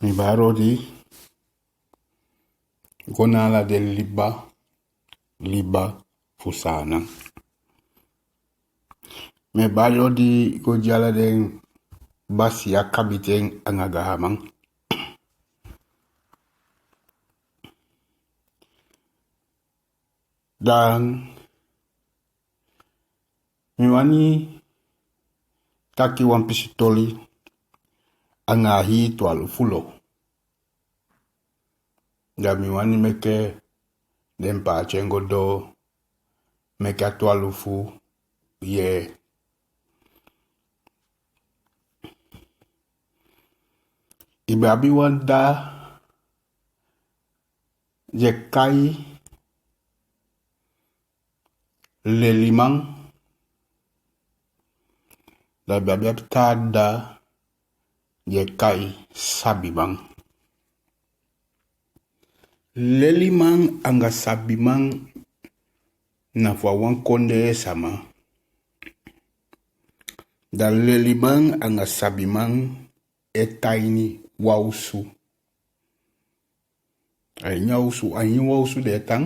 Mi barodi gonala del liba fusana. Me barodi go jala den basi ya kabiten angagahamang. Dan mi wani taki wan pisitoli angahi tualu fulo. Da mi wani meke den pa chengo do meke tualu fu ye. Ibabi wanda je kai le limang da babi tada je kai sabimang. Le limang anga sabimang na fwa wan konde sama. Da le limang anga sabimang etaini wausu. Ay wausu de tang.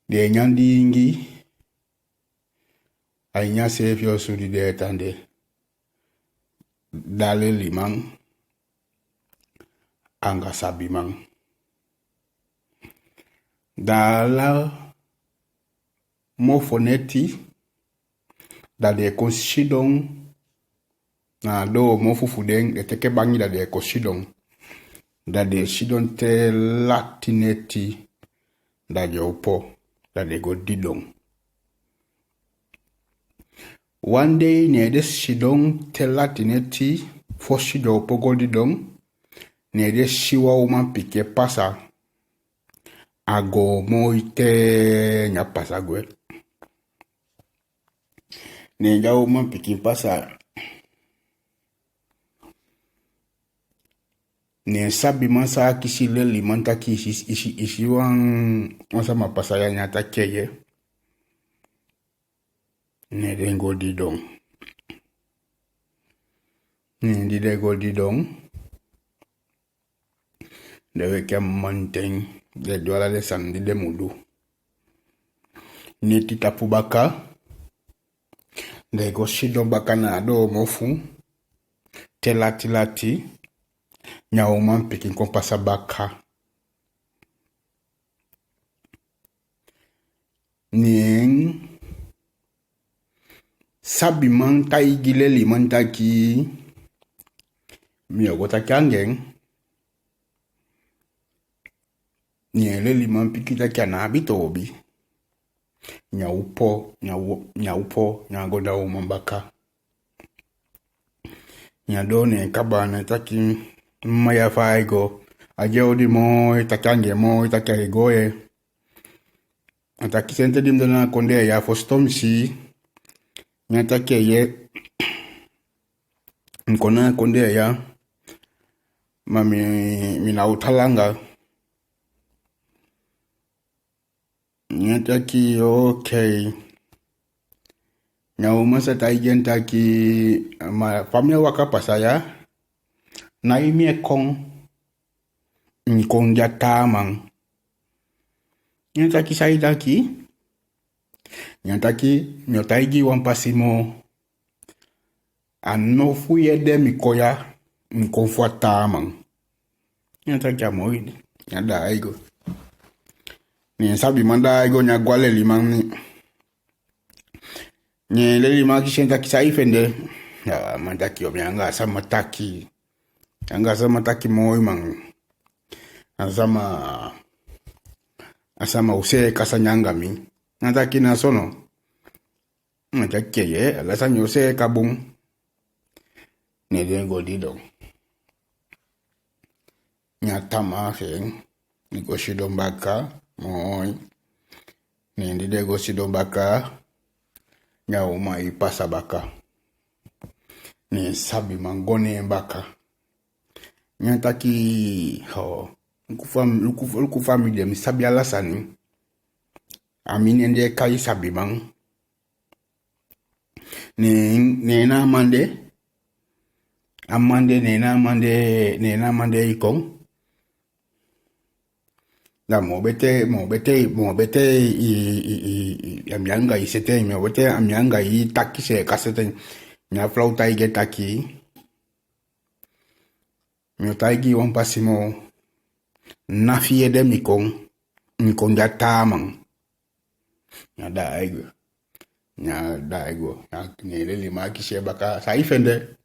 De nyandi ingi. Ay nya sefyo su di de tande. Da le limang anga sabimang. Da la mofoneti da de konsidong na do mofufudeng de teke bangi da de konsidong da de sidon te latineti da de opo da de go didong. One day ne de sidong te latineti fo sido opo go didong ne de siwa uman pike pasa ago moite nya pasa gwe. Ne ja uman pike pasa ne sabi mansa kisi le limanta kisi isi wan sama pasa ya nyata keye ne dengo didong. Ne di de go didong de weke manteng de dola de sandi de mudu. Ni titapu baka de go sidon baka na do mofu telati nya uman pikin kompasa baka. Nien sabi man tai gile liman taki mi ogota kangeng nien le liman pikita kana bitobi nya upo nya goda uman baka nya done kabana taki maya faigo aje odi mo takange mo takaigoe ataki sente dimdana konde ya fostomsi nyata keye nkona konde ya mami mina utalanga nyata ki okay nyauma sa taigenta ki ma famia waka pasaya na imie kong nkong ya tamang nyata ki saidaki nyataki nyotaigi wampasimo anofu yede mikoya nkonfwa tamang nyataki amoidi nyada aigo ni sabi manda aigo nyagwale limang ni le limang kishenta kisaifende ya mandaki yo mianga mataki moi mang asama use kasanyanga mi nataki na sono nataki ye alasa nyose kabung ne dengo didong nyatama feng ni go shidong baka moi ni ndide go shidong baka nyauma ipasa baka ni sabi mangone baka nyataki ho luku family mi sabi alasani amine nde kai sabi mang ne na mande amande nena mande ikong la mo bete i amianga i sete mo bete amianga i taki se kasete nya flauta i getaki mi taigi on pasimo na fie de mikong ja tamang nya daigo nya nele lima ki se baka sai fende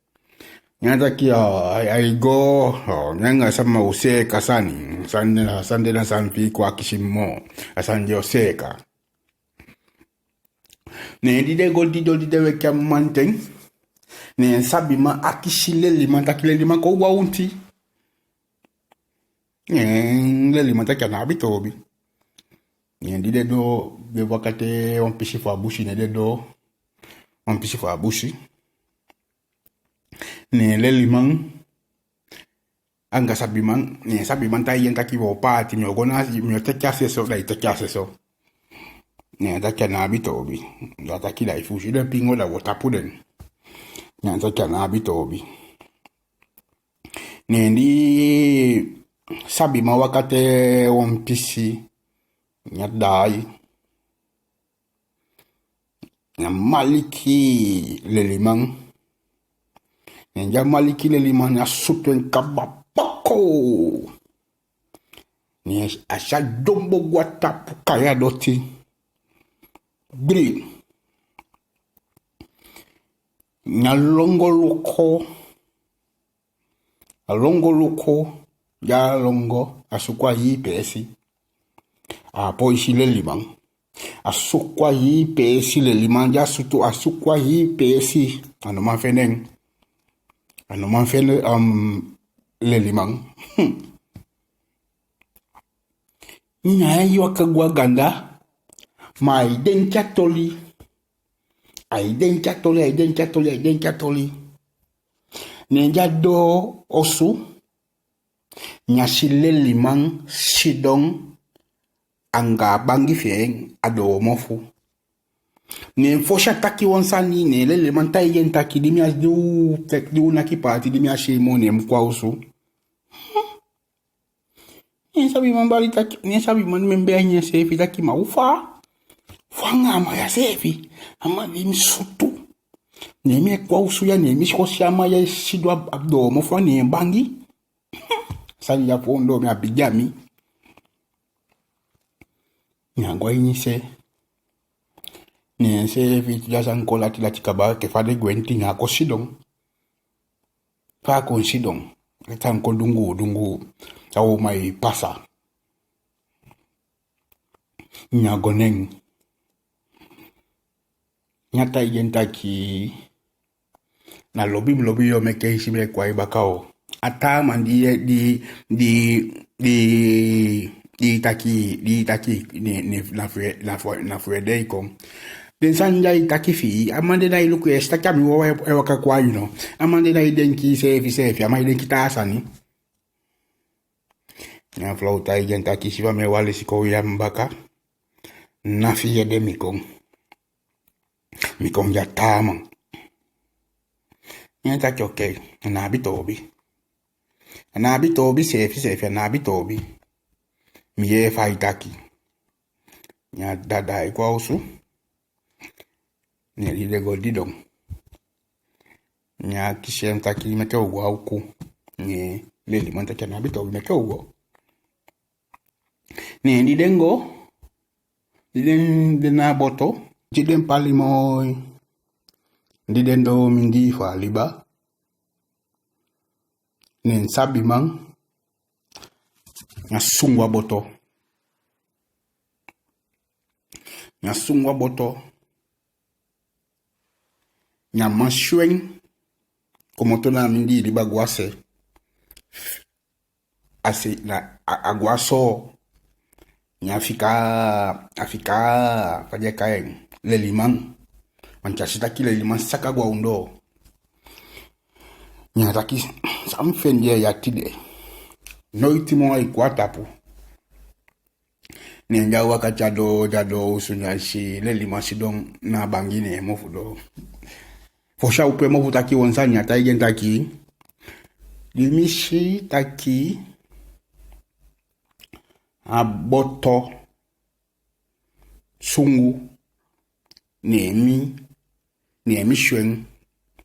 nya taki ai go nya sama use kasani sande na sanfi kwa kishimo asanje oseka ne dide goldi de weka manteng ne sabima akishile lima takile lima ko waunti le lima takana abitobi ne dide do be wakate on pishi fa bushi ne do on pishi fa bushi ne le limang anga sabimang ne sabimang tai yen takibo pati mi ogona mi tekase so dai tekase so ne takana abitobi da takila ifushi de pingo da wotapuden ne takana abitobi ne ndi sabima wakate on pishi nyadai na maliki le limang maliki le limang ya sutuen kabapako ni asha dombo guatapu kaya doti bri na longo loko ya longo asukwa yi pesi po isi le limang asukwa yi pesi le limang ya sutu asukwa yi pesi ano man fene le limang nya yi wakagwa ganda ma iden katoli nenja do osu nya sile limang sidong anga bangi fieng ado mofu ne fosha taki wansani ne le limang tai yen taki dimia du tek du na kipati dimia shimo ne mkwa usu ne sabi mambali taki ne sabi man membe nya sefi taki maufa fanga ma ya sefi ama dim sutu ne mi kwa usu ya ne mi shama ya sidwa abdo mofu ne bangi sali ya fondo mi abijami nyangwa inise ne se vit ya sankola ti la tikaba ke fa de gwenti na ko sidong fa ko sidong tan ko dungu tawo mai pasa nyagoneng nyata yenta ki na lobi yo meke isibe kwa ibakao ata mandi di taki ne na fuede iko den sanja itaki fi amande dai luku esta kami wo e waka kwa yuno amande dai denki sefi amai denki tasani na flauta igenta ki siba me wale siko ya mbaka na fiye de mikong ya tamang nyata okay na bitobi sefi na bitobi miye faitaki nya dada kwa usu ne lide goldidong nya kishem taki meke ugo auku ne leli manta kana bitobi meke ugo ne lidengo liden na boto jiden palimo lidendo mindi fa liba ne sabi mang nyasungwa boto nyamanshweng komotona mindi liba gwase ase na agwaso nyafika faje kaen le limang manchashita kile limang saka gwa undo nyataki samfenye yatide noitimo ikwatapu nenja wakachado usunyashi le limasidong na bangine mofudo fosha upe mofutaki wonsani ataigen taki Dimishi taki aboto sungu nemi shwen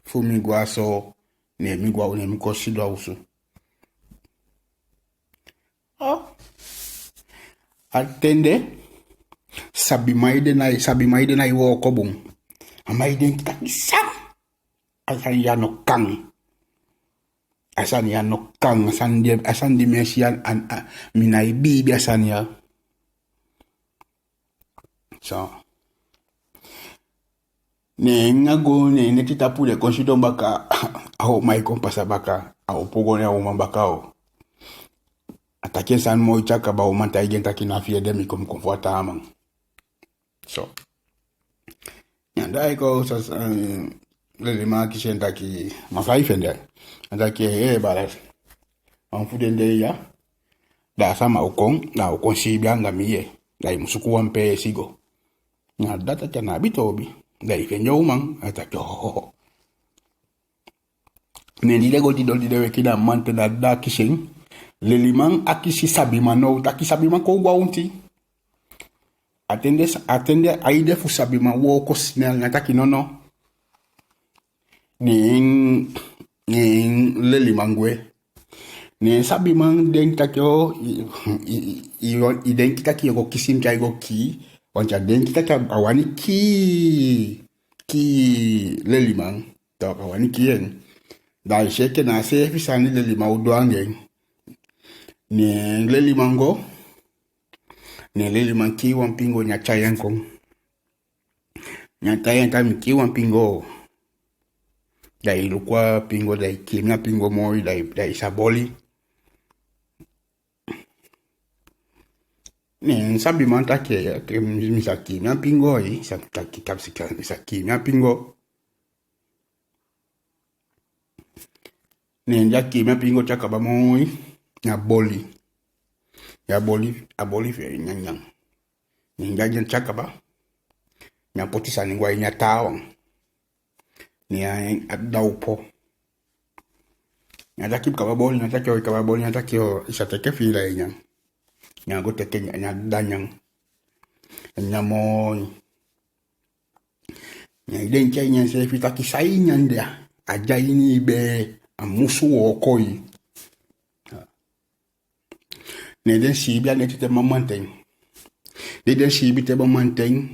fumigwa so nemi ko shidwa usu. Atende sabi maide na iwo kobung. Amaide taki sam. Asan ya no kang. Asan di mesian minai bibi asan ya. So. Ngago ne titapu de konsidon baka au mai kompasa baka au pogone au mambaka au. Atake san mo chaka ba o manta igen takina fie demi kom konforta amang. So. Nyanda iko sas le ma kishen taki mafai fende. Atake balas. An fudende ya. Da sama ukong na ukong si bianga miye. Da musuku wampe sigo. Nyanda taka na bitobi. Da ifenyo umang atake ho. Nendile go didol wekida mante da kishen. Lelimang akisi sabima no taki sabima ko gwaunti. Atende aide fu sabima wo ko snel nataki nono. Ning lelimangwe. Ni sabimang den takyo den kitaki go kisim chai go ki. Wancha den kitaki awani ki lelimang. Tak awani ki yen. Da sheke na se fisani lelimang udwangeng. Ni lelimango. Ni leliman ki wampingo nyachayan kong. Nyachayan kami ki wampingo. Dai lukwa pingo dai kimia pingo moi dai saboli. Ni sabi manta ke misa kimia pingo i sa kapsika misa kimia pingo. Ni nja kimia pingo chakaba moi na boli. Ya aboli fe nyanyang. Ni nja jen chakaba. Nya potisa ni ngwa nya tawang. Ni adaupo. Nyataki kababoli, nyataki isateke fila inyang. Nyago teke nyadanyang. Nyamon. Nyadencha nyanse fitaki sai nyandea. Aja ini be amusu wokoi. Neden sibia netite mamanteng. Neden sibi te mamanteng.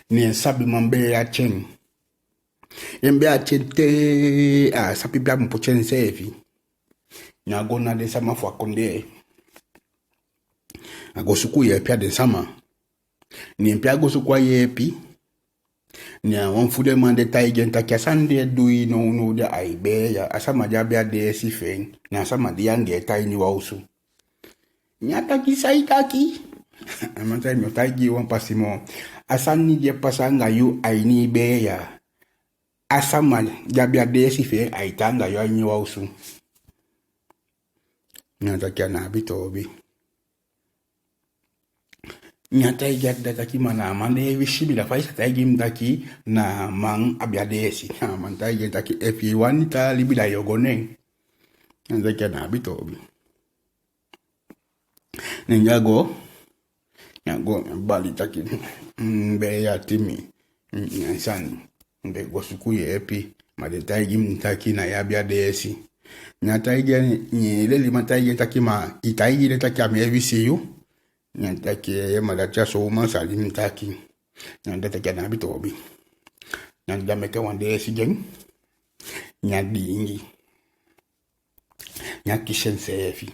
Ni sabi mambe ya cheng. Embe achete sapi bia mpochen sevi. Nyago na de sama fwa konde. Agosuku ye pia de sama. Ni mpia agosuku ye pi. Ni wanfude mande taigen takia sande dui no de aibe ya asama jabia de si feng. Ni asama diange tai ni wausu. Nyata kisai taki. Amantai mo taigi wampasimo. Asani je pasanga yu aini be ya. Asama jabia de si fe aitanga yo anyi wausu. Nyata kia na bitobi. Nyata ijak dataki mana mande wishibi la faisa taigi mdaki na mang abia de si. Manta ijak taki efi wanita libida yogoneng. Nyata kia na bitobi. Nyago bali taki mbe ya timi nyansani. Mbe gosuku ye epi madetaigi mtaki na yabia desi nyataigi ni leli mataigi taki ma itaigi le taki amevisi yu nyataki ye madacha so ma sali mtaki nyataki na bitobi nyandameke wande si gen nyadi ingi nyakishen sefi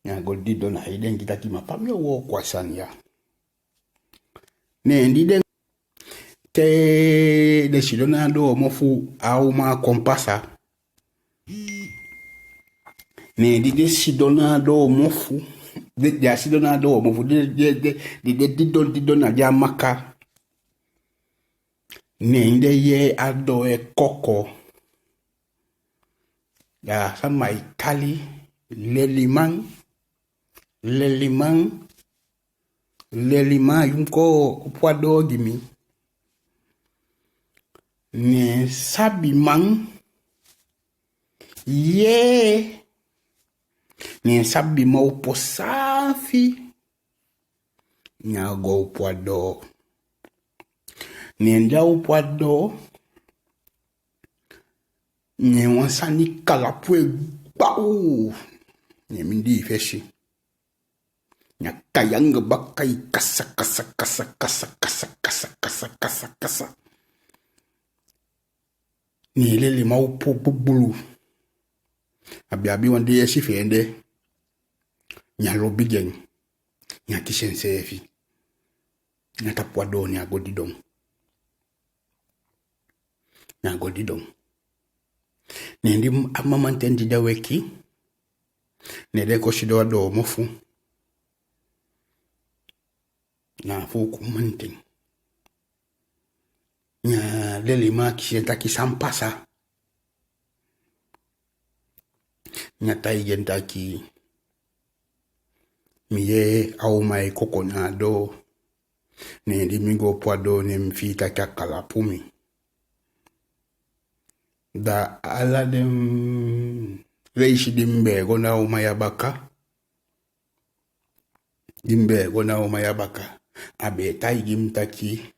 nyagoldi dona iden kitaki mapamyo wo kwasania ne ndide te de shidona do mofu au ma kompasa ne de shidona do mofu de shidona do mofu de didona jamaka ne inde ye ado e koko ya sama ikali lelimang yumko upwado gimi ne sabi mang Ye ni sabi ma upo safi nyago upwado nienda upwado ni wansani kalapwe bau ni mindi feshi nyakayanga bakai kasa ni lele ma upo bubulu abi wande yeshi fende nyalobi geng nyatishense efi nyatapwado ni agodidong Nendi amamantendi da weki nede koshido ado mofu na fuku manting nya leli ma kishenta kisampasa nya taigenta ki miye au mai kokonado nendi mingo pwado ne mfita kakalapumi da ala dem reishi dimbe gona umayabaka abe taigi mtaki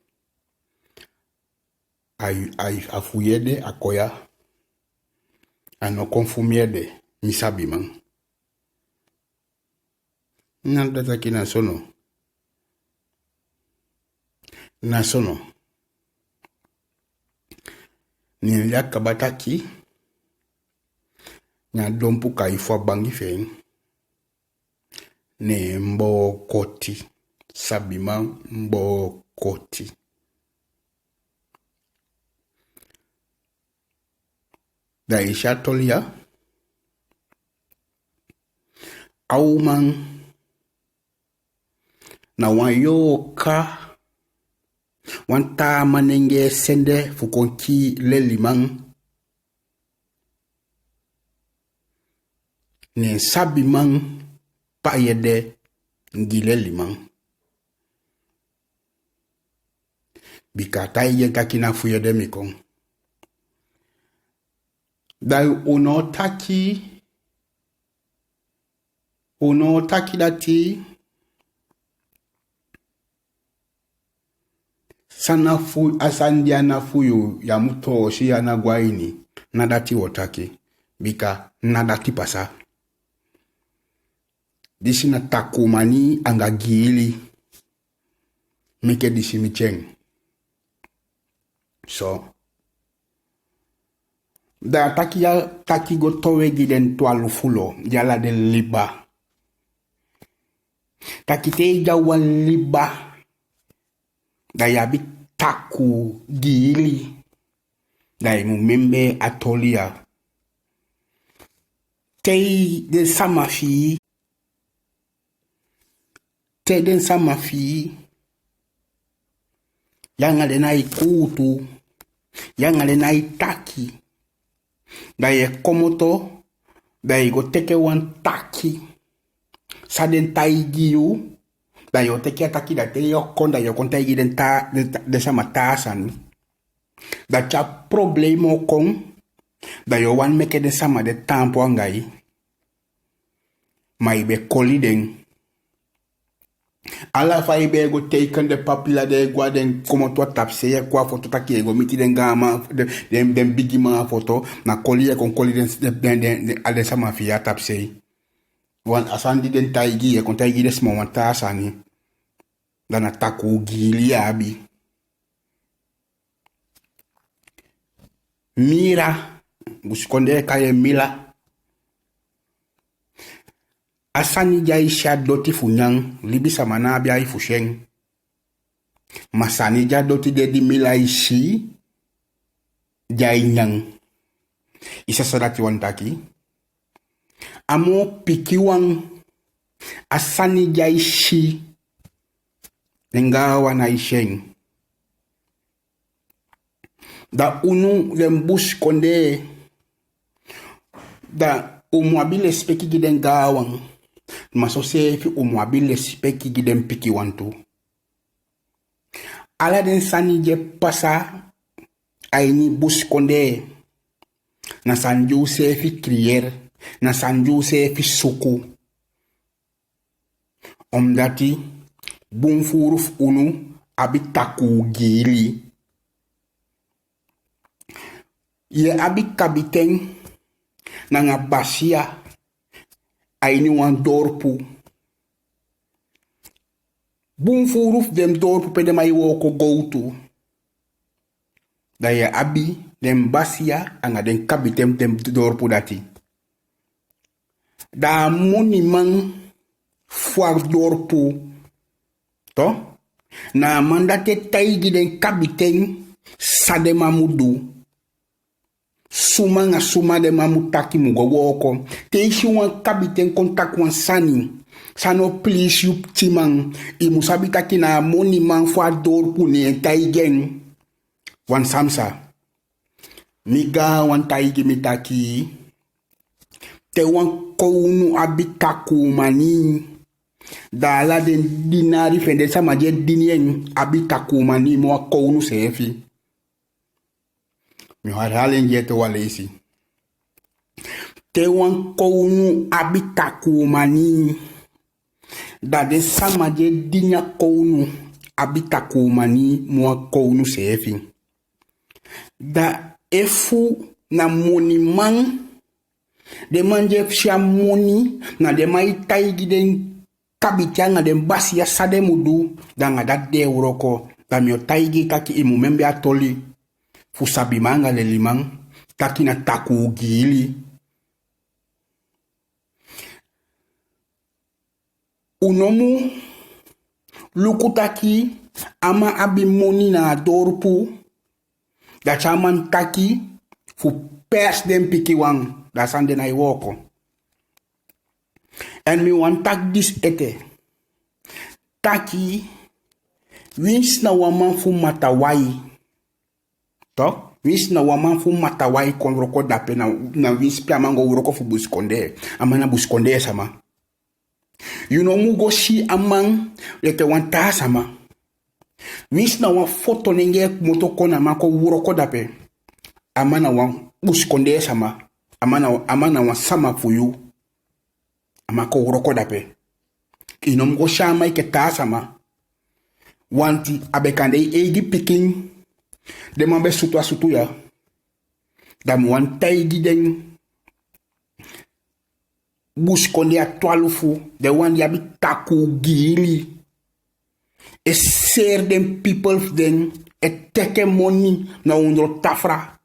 ay afuyede akoya ano konfumiede misabi man nanda taki na sono ni yaka bataki na dompu kaifwa bangi feng ne mbo koti sabima mbo koti da isha tolia auman na wayoka wanta manenge sende fukonki lelimang ne sabimang payede ngile limang bikata ye kakina fuyede mikong da uno taki dati sana fu asandiana fuyu ya muto shi anagwaini nadati wotaki bika nadati pasa disi na takumani angagili mike disi micheng so da taki go towe giden toalu fulo jala de liba taki te jawan liba da yabi taku gili da imu membe atolia te den sama fi yanga de na ikutu yanga de na itaki da ye komoto da go teke wan taki saden taigiu da yo teke ataki da te yo konda yo konta igi den ta de sama tasan da cha problemo kon da yo wan meke de sama de tampo angai mai be koliden ala fa ibe go taken de papila de gwaden como to tapse ya kwa foto taki go miti den gama den bigima foto na kolie kon koliden de ale sama fi ya tapse wan asandi den taigi e kon taigi des momenta asani dana taku gili abi mira buskonde kaye mila asani jai doti funyang libi samana abia ifusheng masani ja doti dedi mila ishi jai nyang isa sadaki wantaki amo pikiwang asani jai shi nengawa na isheng da unu lembus konde da umwabile speki giden gawang masose fi umwabile speki giden piki wantu ala den sani je pasa aini bus konde na San Josefi crier, na San Josefi soko. Omdat die boomvoeruf unu abi taku gili. Ye abi kapitein na nga basia aini wan dorpu. Boomvoeruf dem dorpu pe dem ai woko go-to. Da ye abi dem basia anga den kapitein dem dorpu dati. Da moni man fuar dorpu to na mandate taigi den kapitein sade mamudu suma nga suma de mamutaki mugo woko te ishi wan kapitein kontak wan sani sano please you timang imusabi taki na moni man fuar dorpu ne taigen wan samsa miga wan taigi mitaki te wan kounu abitaku mani dala den dinari fende sama je dinien abitaku mani mo kounu sefi mi har halen je to walesi te wan kounu abitaku mani da de sama je dinya kounu abitaku mani mo kounu sefi da efu na moni man de manje fia moni na de mai taigi den kabitianga den basia sade mudu danga dat de uroko da mio taigi kaki imu membe atoli fusabi manga le limang taki na taku gili unomu lukutaki ama abi moni na dorpu da chaman taki fu pers den piki wang da sande na iwoko. En mi wan tak dis ete. Taki wins na waman fu matawai. To? Wins na waman fu matawai kon roko dape na wins pia mango roko fu buskonde. Amana buskonde sama. You know mugo si amang leke wan ta sama. Wins na wan foto nenge moto kona mako roko dape. Amana wan buskonde sama. Amana wan sama for you. Amako uroko dape. Inom go shama ike ta sama. Wanti abekande egi piking. De mambe sutu ya. Dam wan taigi den. Bush konde a twalufu. De wan yabi taku gili. E ser den people den. E teke money na undro tafra.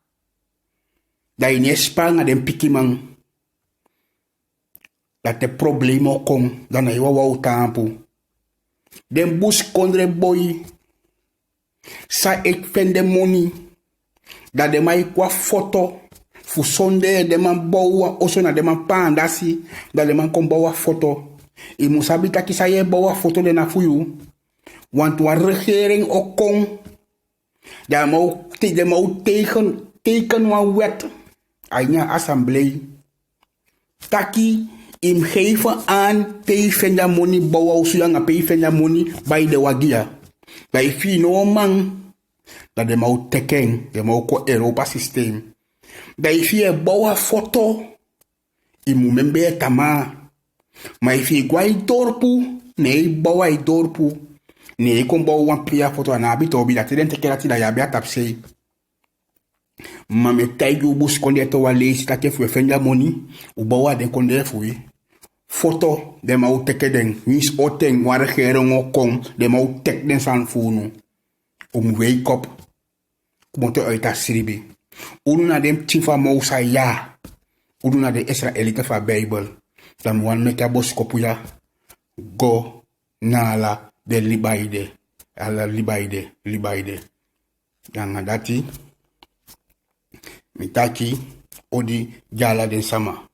Da in espanga den pikimang. Dat de problemen kom dan hij wou tampu. Den bus kondre boy. Sa ik vind de money. Dat de mai kwa foto. Fu sonde de man bowa oso na de man pandasi. Dat de man kom bowa foto. I musabi taki sa ye bowa foto de na fuyu. Want wa regering ook kom. Dat de mau teken wan wet. Aina assemblee. Taki im geven aan pay fenda money bawa usuyanga pay fenda money by de wagia. Bij fino man dat de mau teken, de mau ko Europa systeem. Bij fie bawa foto imu membe tama. Maar fie gwai dorpu, nee bawa I dorpu. Nee kon bawa wan pria foto na bitobi dat den tekerati da ya bia tapsei. Mame taigu bus konde to walesi take fu fenda money u bawa den konde fu foto de mau teke den wis oteng war regering okong de mau tek den san funu wake up kumoto uit asribi unu na dem tifa mousa ya unu na de Israelite fa Bible dan wan meka bos kopuya go nala de libaide ala libaide dan dati mitaki odi jala den sama